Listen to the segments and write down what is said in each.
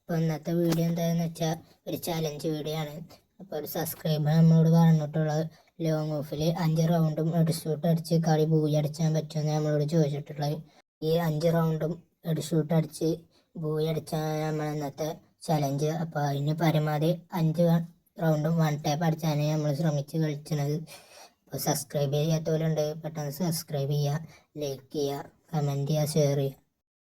അപ്പോൾ ഇന്നത്തെ വീഡിയോ എന്താണെന്ന് വെച്ചാൽ ഒരു ചലഞ്ച് വീഡിയോ ആണ്. അപ്പോൾ ഒരു സബ്സ്ക്രൈബർ നമ്മളോട് പറഞ്ഞിട്ടുള്ളത് ലോങ് ഓഫിൽ 5 റൗണ്ടും ഹെഡ്ഷൂട്ട് അടിച്ച് കളി ബൂയി അടിച്ചാൻ പറ്റുമെന്ന് നമ്മളോട് ചോദിച്ചിട്ടുള്ളത്. ഈ 5 റൗണ്ടും ഹെഡ്ഷൂട്ട് അടിച്ച് ബൂയി അടിച്ചാൽ നമ്മൾ ഇന്നത്തെ ചലഞ്ച്. അപ്പോൾ അതിന് പരമാവധി 5 റൗണ്ടും 1 ടാപ്പ് അടിച്ചാണ് നമ്മൾ ശ്രമിച്ച് കളിക്കുന്നത്. അപ്പോൾ സബ്സ്ക്രൈബ് ചെയ്യാത്തവരുണ്ട്, പെട്ടെന്ന് സബ്സ്ക്രൈബ് ചെയ്യുക, ലൈക്ക് ചെയ്യുക, കമൻറ്റ് ചെയ്യുക, ഷെയർ ചെയ്യുക.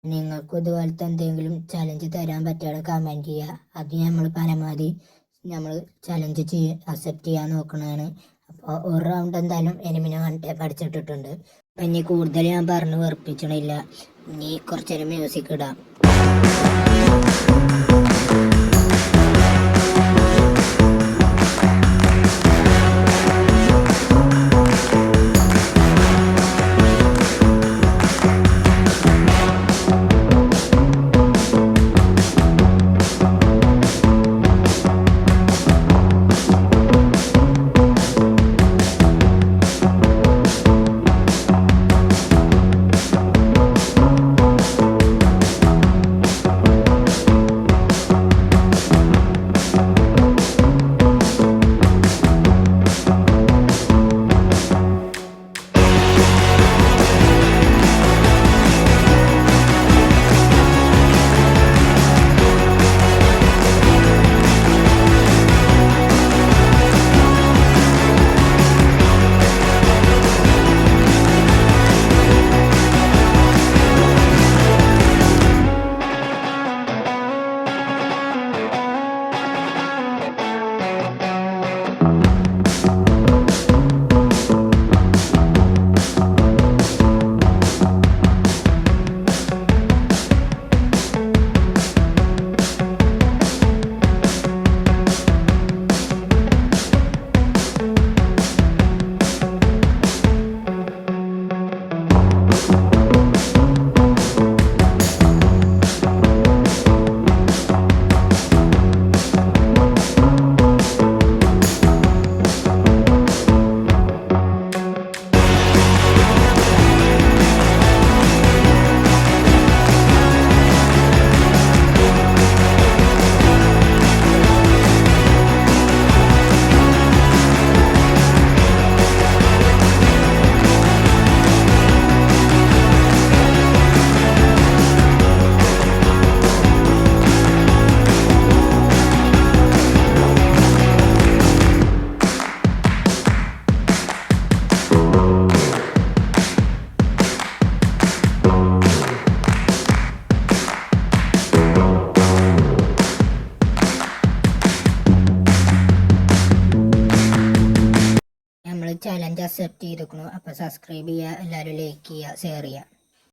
നിങ്ങൾക്കും ഇതുപോലത്തെ എന്തെങ്കിലും ചലഞ്ച് തരാൻ പറ്റാതെ കമൻറ്റ് ചെയ്യുക. അത് നമ്മൾ പരമാവധി നമ്മൾ ചലഞ്ച് അക്സെപ്റ്റ് ചെയ്യാൻ നോക്കണതാണ്. അപ്പോൾ ഒരു റൗണ്ട് എന്തായാലും എനിമിനെ 1 ടാപ്പ് അടിച്ചിട്ടിട്ടുണ്ട്. അപ്പം ഇനി കൂടുതൽ ഞാൻ പറഞ്ഞ് വെറുപ്പിച്ചണില്ല. ഇനി കുറച്ച് നേരം മ്യൂസിക് ഇടാം. ചലഞ്ച് അക്സെപ്റ്റ് ചെയ്തിരിക്കുന്നു. അപ്പോൾ സബ്സ്ക്രൈബ് ചെയ്യുക, എല്ലാവരും ലൈക്ക് ചെയ്യുക, ഷെയർ ചെയ്യുക.